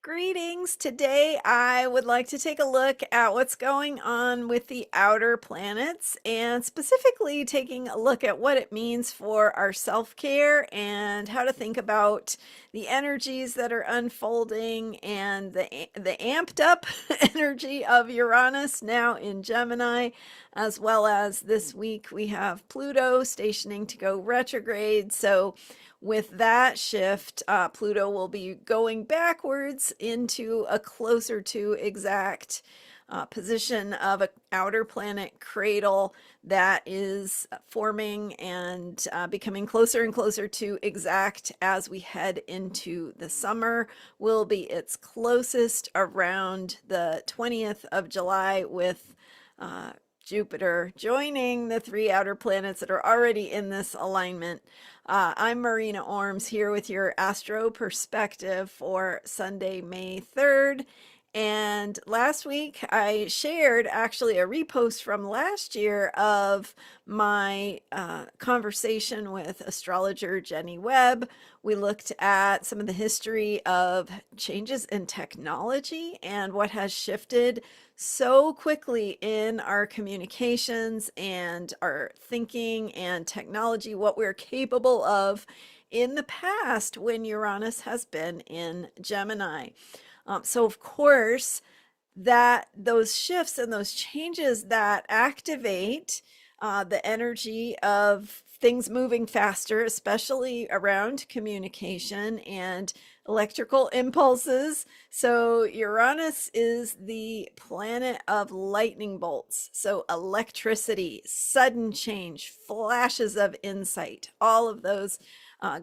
Greetings. Today I would like to take a look at what's going on with the outer planets and specifically taking a look at what it means for our self-care and how to think about the energies that are unfolding and the amped up energy of Uranus now in Gemini, as well as this week we have Pluto stationing to go retrograde. So with that shift, Pluto will be going backwards into a closer to exact position of an outer planet cradle that is forming and becoming closer and closer to exact as we head into the summer. Will be its closest around the 20th of July with Jupiter joining the three outer planets that are already in this alignment. I'm Marina Orms here with your Astro perspective for Sunday, May 3rd. And last week I shared actually a repost from last year of my conversation with astrologer Jenny Webb. We looked at some of the history of changes in technology and what has shifted so quickly in our communications and our thinking and technology, what we're capable of in the past when Uranus has been in Gemini. So of course, that those shifts and those changes that activate the energy of things moving faster, especially around communication and electrical impulses. So Uranus is the planet of lightning bolts. So electricity, sudden change, flashes of insight, all of those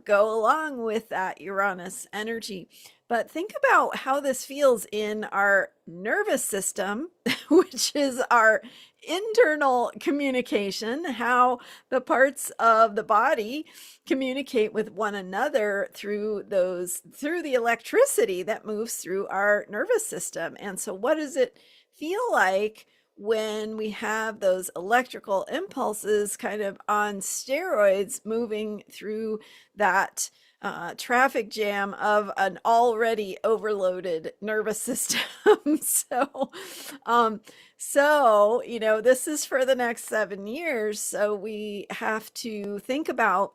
go along with that Uranus energy. But think about how this feels in our nervous system, which is our internal communication, how the parts of the body communicate with one another through the electricity that moves through our nervous system. And so what does it feel like when we have those electrical impulses kind of on steroids moving through that traffic jam of an already overloaded nervous system? So, this is for the next 7 years. So we have to think about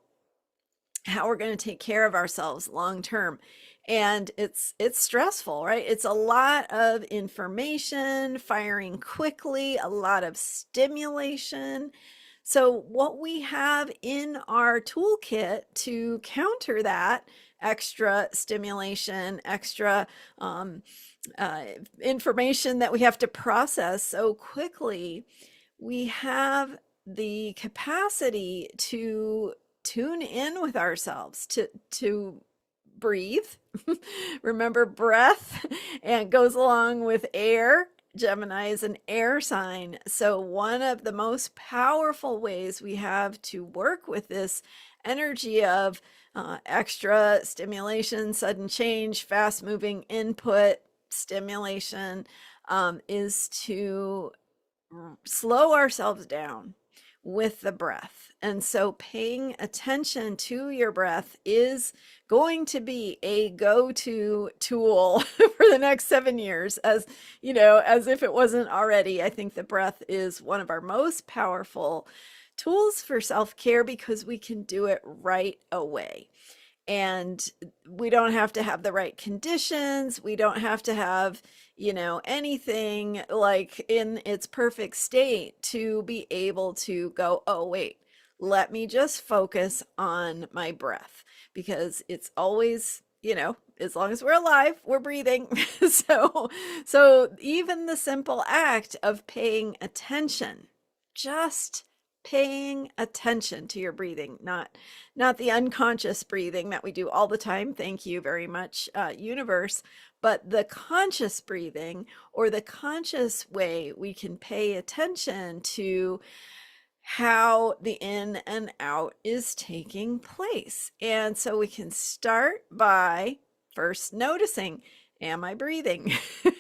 how we're going to take care of ourselves long term. And it's stressful, right? It's a lot of information firing quickly, a lot of stimulation. So what we have in our toolkit to counter that extra stimulation, extra information that we have to process so quickly, we have the capacity to tune in with ourselves, to breathe. Remember, breath and goes along with air. Gemini is an air sign. So one of the most powerful ways we have to work with this energy of extra stimulation, sudden change, fast moving input, stimulation, is to slow ourselves down with the breath. And so paying attention to your breath is going to be a go-to tool for the next 7 years, as if it wasn't already. I think the breath is one of our most powerful tools for self-care because we can do it right away. And we don't have to have the right conditions. We don't have to have, anything like in its perfect state to be able to go, oh, wait, let me just focus on my breath, because it's always, as long as we're alive, we're breathing. So even the simple act of paying attention, just paying attention to your breathing, not the unconscious breathing that we do all the time. Thank you very much, universe. But the conscious breathing, or the conscious way we can pay attention to how the in and out is taking place. And so we can start by first noticing, am I breathing?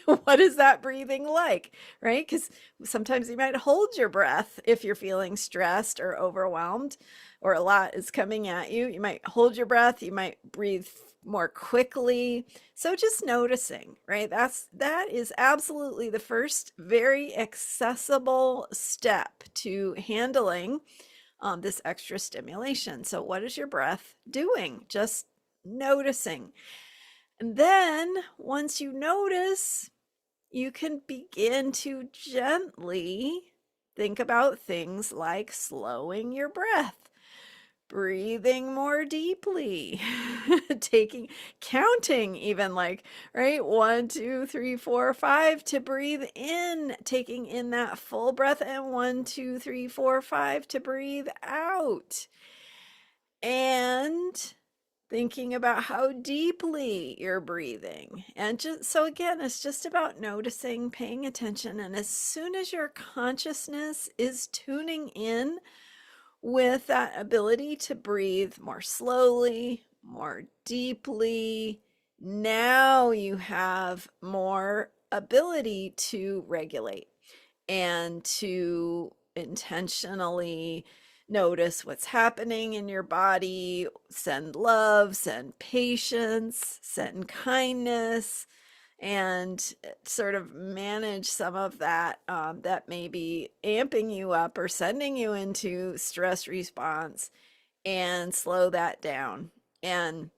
What is that breathing like, right? Because sometimes you might hold your breath if you're feeling stressed or overwhelmed, or a lot is coming at you. You might hold your breath. You might breathe more quickly. So just noticing, right? That is absolutely the first very accessible step to handling this extra stimulation. So what is your breath doing? Just noticing. And then once you notice, you can begin to gently think about things like slowing your breath, breathing more deeply, counting even, like, right, 1, 2, 3, 4, 5 to breathe in, taking in that full breath, and 1, 2, 3, 4, 5 to breathe out. And thinking about how deeply you're breathing. And just so again, it's just about noticing, paying attention. And as soon as your consciousness is tuning in with that ability to breathe more slowly, more deeply, now you have more ability to regulate and to intentionally notice what's happening in your body, send love, send patience, send kindness, and sort of manage some of that that may be amping you up or sending you into stress response, and slow that down. And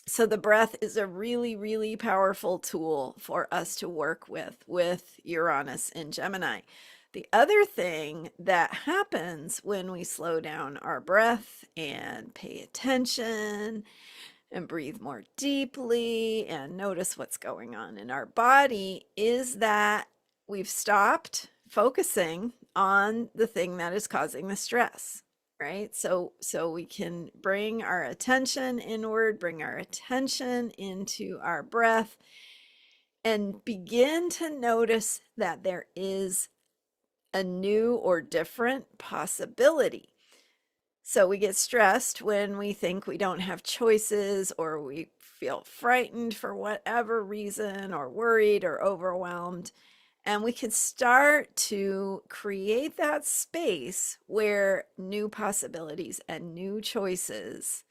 so the breath is a really, really powerful tool for us to work with Uranus in Gemini. The other thing that happens when we slow down our breath and pay attention and breathe more deeply and notice what's going on in our body is that we've stopped focusing on the thing that is causing the stress, right? So we can bring our attention inward, bring our attention into our breath, and begin to notice that there is a new or different possibility. So we get stressed when we think we don't have choices, or we feel frightened for whatever reason, or worried or overwhelmed. And we can start to create that space where new possibilities and new choices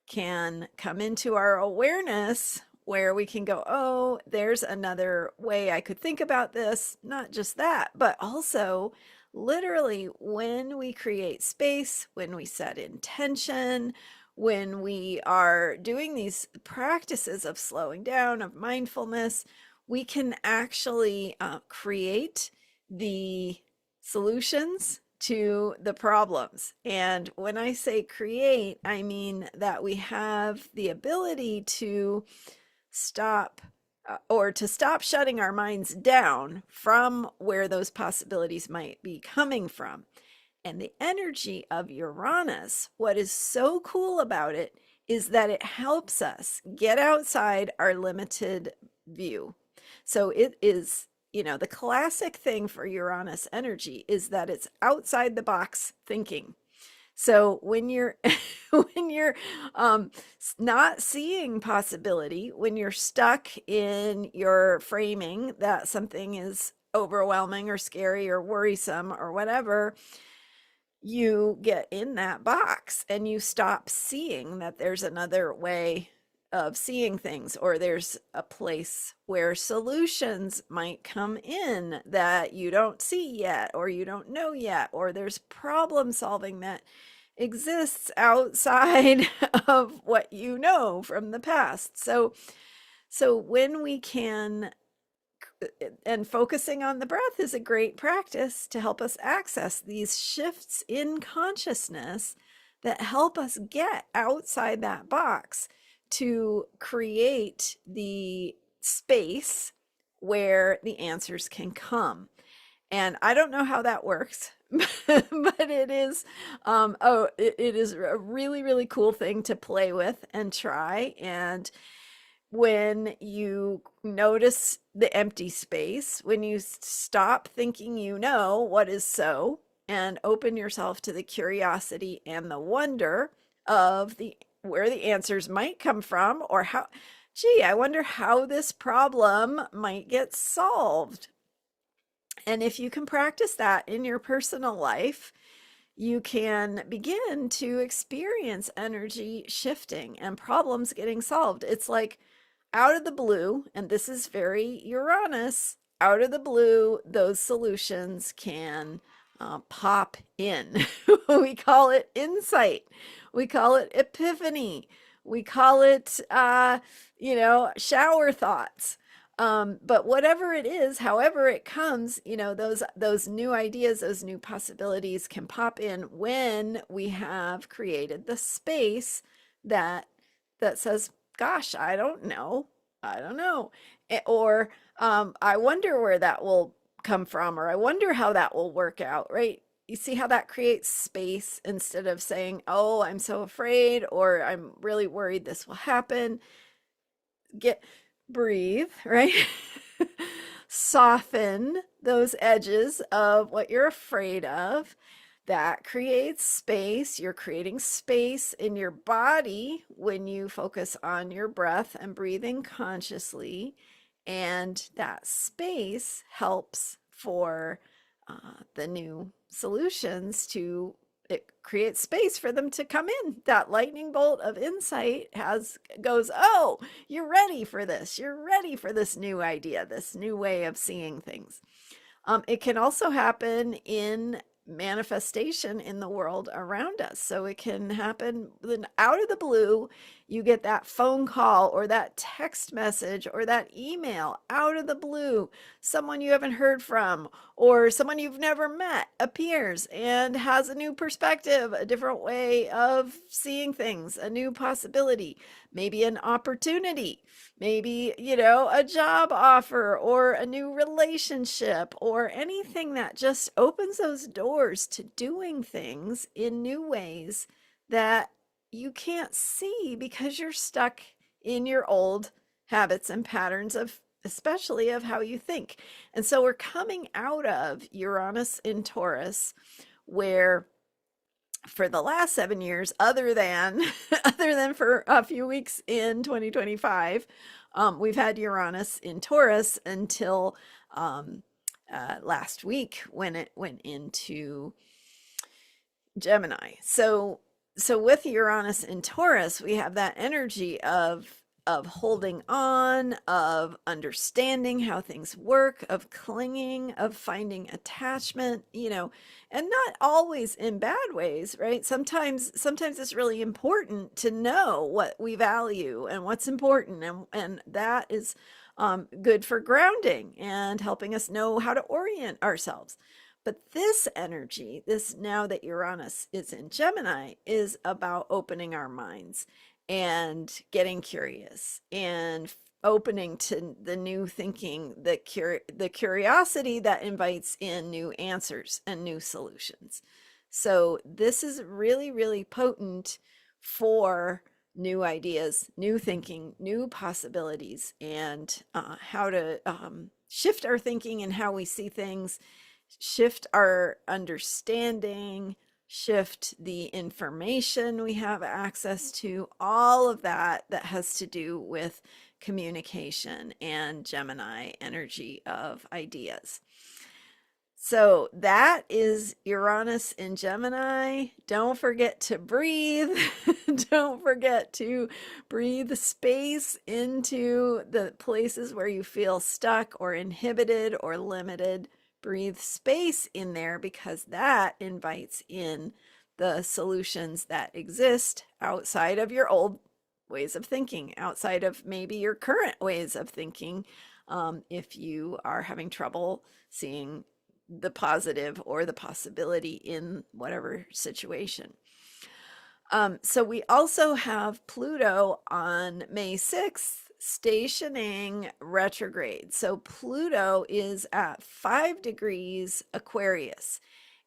can come into our awareness, where we can go, oh, there's another way I could think about this. Not just that, but also literally when we create space, when we set intention, when we are doing these practices of slowing down, of mindfulness, we can actually create the solutions to the problems. And when I say create, I mean that we have the ability to stop stop shutting our minds down from where those possibilities might be coming from. And the energy of Uranus, what is so cool about it is that it helps us get outside our limited view. So it is, the classic thing for Uranus energy is that it's outside the box thinking. So when you're when you're not seeing possibility, when you're stuck in your framing that something is overwhelming or scary or worrisome or whatever, you get in that box and you stop seeing that there's another way of seeing things, or there's a place where solutions might come in that you don't see yet, or you don't know yet, or there's problem solving that exists outside of what you know from the past. So when we can, and focusing on the breath is a great practice to help us access these shifts in consciousness that help us get outside that box to create the space where the answers can come. And I don't know how that works, but it is it is a really, really cool thing to play with and try. And when you notice the empty space, when you stop thinking what is so, and open yourself to the curiosity and the wonder of where the answers might come from, or I wonder how this problem might get solved. And if you can practice that in your personal life, you can begin to experience energy shifting and problems getting solved. It's like out of the blue, and this is very Uranus, out of the blue, those solutions can pop in. We call it insight. We call it epiphany. We call it, shower thoughts. But whatever it is, however it comes, those new ideas, those new possibilities can pop in when we have created the space that says, "Gosh, I don't know, I don't know," or "I wonder where that will come from," or "I wonder how that will work out." Right? You see how that creates space instead of saying, "Oh, I'm so afraid," or "I'm really worried this will happen." Get Breathe, right? Soften those edges of what you're afraid of. That creates space. You're creating space in your body when you focus on your breath and breathing consciously. And that space helps for the new solutions to it creates space for them to come in. That lightning bolt of insight goes, "Oh, you're ready for this. You're ready for this new idea, this new way of seeing things." It can also happen in manifestation in the world around us. So it can happen out of the blue. You get that phone call or that text message or that email out of the blue. Someone you haven't heard from or someone you've never met appears and has a new perspective, a different way of seeing things, a new possibility, maybe an opportunity, maybe, a job offer or a new relationship or anything that just opens those doors to doing things in new ways that you can't see because you're stuck in your old habits and patterns of especially of how you think. And so we're coming out of Uranus in Taurus, where for the last 7 years, other than for a few weeks in 2025, we've had Uranus in Taurus until last week when it went into Gemini. So with Uranus in Taurus, we have that energy of holding on, of understanding how things work, of clinging, of finding attachment, and not always in bad ways, right? Sometimes it's really important to know what we value and what's important, and that is good for grounding and helping us know how to orient ourselves. But this energy, this now that Uranus is in Gemini, is about opening our minds and getting curious and opening to the new thinking, the curiosity that invites in new answers and new solutions. So this is really, really potent for new ideas, new thinking, new possibilities, and how to shift our thinking and how we see things, shift our understanding, shift the information we have access to, all of that has to do with communication and Gemini energy of ideas. So that is Uranus in Gemini. Don't forget to breathe. Don't forget to breathe space into the places where you feel stuck or inhibited or limited. Breathe space in there because that invites in the solutions that exist outside of your old ways of thinking, outside of maybe your current ways of thinking, if you are having trouble seeing the positive or the possibility in whatever situation. So we also have Pluto on May 6th stationing retrograde. So Pluto is at 5 degrees Aquarius.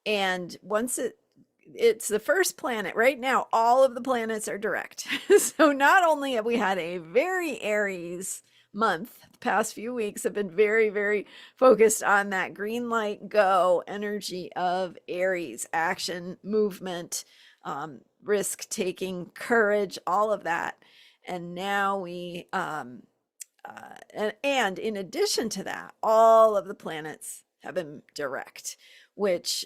And once it's the first planet right now, all of the planets are direct. So not only have we had a very Aries month, the past few weeks have been very, very focused on that green light go energy of Aries, action, movement, risk taking, courage, all of that. And now we and in addition to that, all of the planets have been direct, which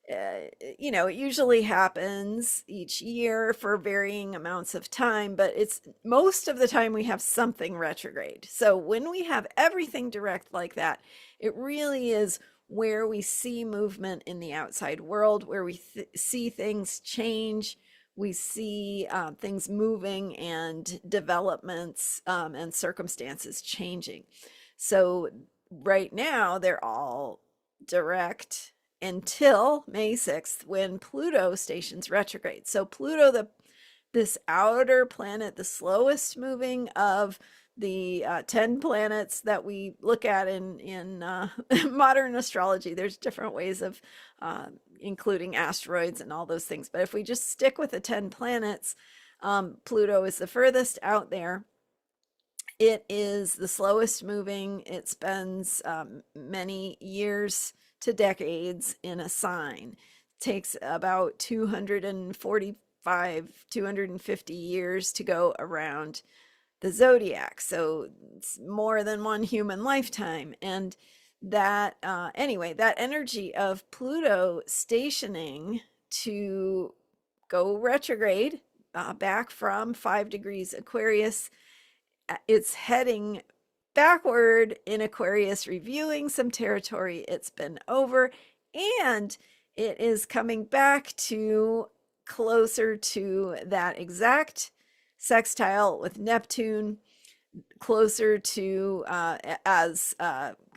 it usually happens each year for varying amounts of time, but it's most of the time we have something retrograde. So when we have everything direct like that, it really is where we see movement in the outside world, where we see things change. We see things moving and developments and circumstances changing. So right now, they're all direct until May 6th when Pluto stations retrograde. So Pluto, this outer planet, the slowest moving of the 10 planets that we look at in modern astrology. There's different ways of including asteroids and all those things. But if we just stick with the 10 planets, Pluto is the furthest out there. It is the slowest moving. It spends many years to decades in a sign. It takes about 250 years to go around the zodiac. So it's more than one human lifetime. And that, anyway, that energy of Pluto stationing to go retrograde back from 5 degrees Aquarius, it's heading backward in Aquarius, reviewing some territory it's been over, and it is coming back to closer to that exact sextile with Neptune, closer to as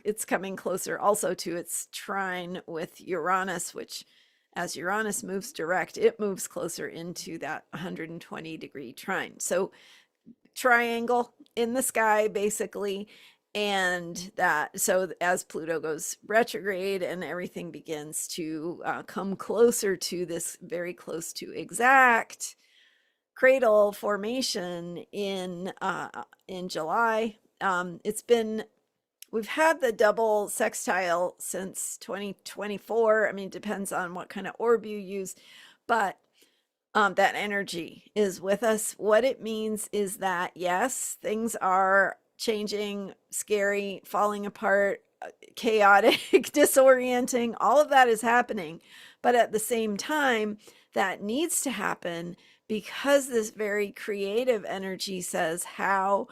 it's coming closer also to its trine with Uranus, which as Uranus moves direct, it moves closer into that 120-degree trine. So triangle in the sky basically, and that, so as Pluto goes retrograde and everything begins to come closer to this very close to exact cradle formation in July. We've had the double sextile since 2024. I mean, it depends on what kind of orb you use, but that energy is with us. What it means is that, yes, things are changing, scary, falling apart, chaotic, disorienting. All of that is happening. But at the same time, that needs to happen because this very creative energy says, how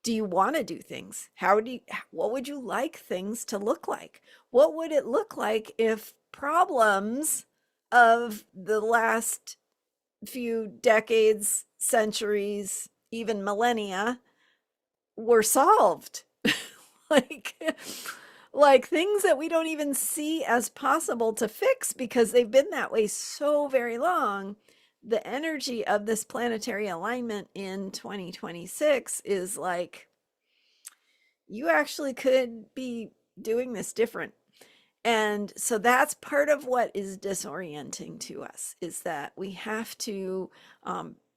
do you want to do things? What would you like things to look like? What would it look like if problems of the last few decades, centuries, even millennia were solved? like like things that we don't even see as possible to fix because they've been that way so very long. The energy of this planetary alignment in 2026 is like, you actually could be doing this different. And so that's part of what is disorienting to us, is that we have to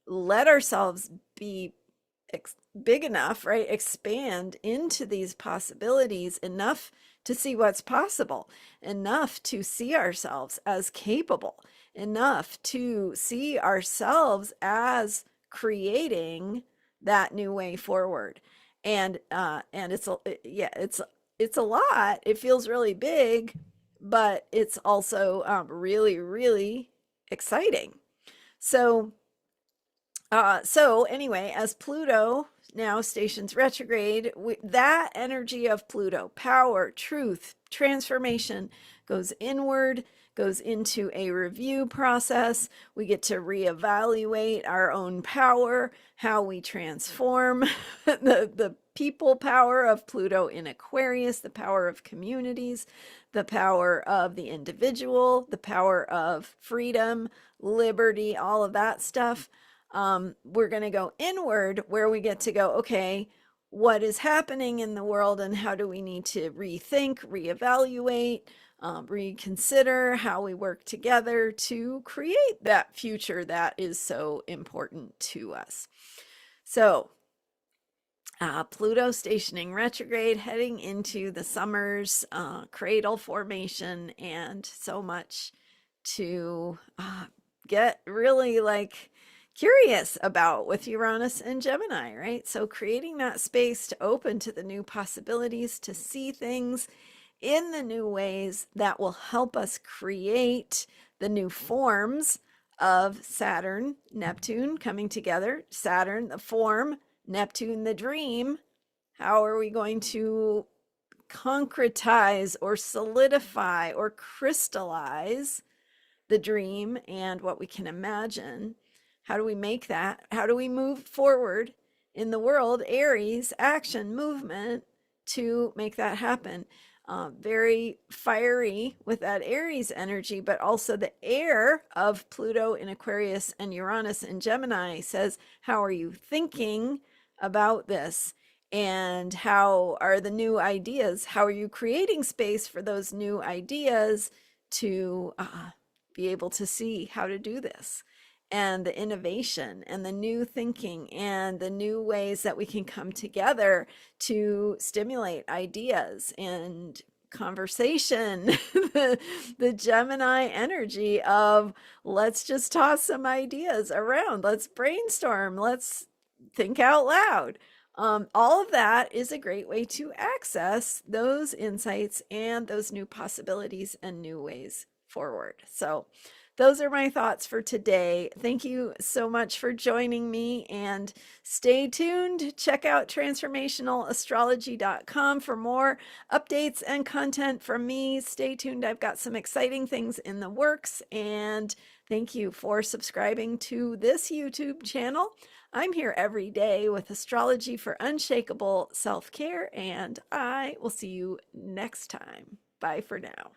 let ourselves be big enough, right? Expand into these possibilities enough to see what's possible, enough to see ourselves as capable, enough to see ourselves as creating that new way forward. And it's a lot. It feels really big, but it's also really, really exciting. So anyway, as Pluto now stations retrograde, that energy of Pluto, power, truth, transformation, goes inward, goes into a review process. We get to reevaluate our own power, how we transform the people power of Pluto in Aquarius, the power of communities, the power of the individual, the power of freedom, liberty, all of that stuff. We're going to go inward, where we get to go, okay, what is happening in the world and how do we need to rethink, reevaluate, reconsider how we work together to create that future that is so important to us. So Pluto stationing retrograde, heading into the summer's cradle formation, and so much to get really like curious about with Uranus and Gemini, right? So creating that space to open to the new possibilities, to see things in the new ways that will help us create the new forms of Saturn, Neptune coming together. Saturn, the form, Neptune, the dream. How are we going to concretize or solidify or crystallize the dream and what we can imagine? How do we make that? How do we move forward in the world? Aries, action, movement to make that happen. Very fiery with that Aries energy, but also the air of Pluto in Aquarius and Uranus in Gemini says, how are you thinking about this? And how are the new ideas? How are you creating space for those new ideas to be able to see how to do this? And the innovation and the new thinking and the new ways that we can come together to stimulate ideas and conversation. The Gemini energy of let's just toss some ideas around, let's brainstorm, let's think out loud. All of that is a great way to access those insights and those new possibilities and new ways forward. So those are my thoughts for today. Thank you so much for joining me, and stay tuned. Check out transformationalastrology.com for more updates and content from me. Stay tuned. I've got some exciting things in the works, and thank you for subscribing to this YouTube channel. I'm here every day with astrology for unshakable self-care, and I will see you next time. Bye for now.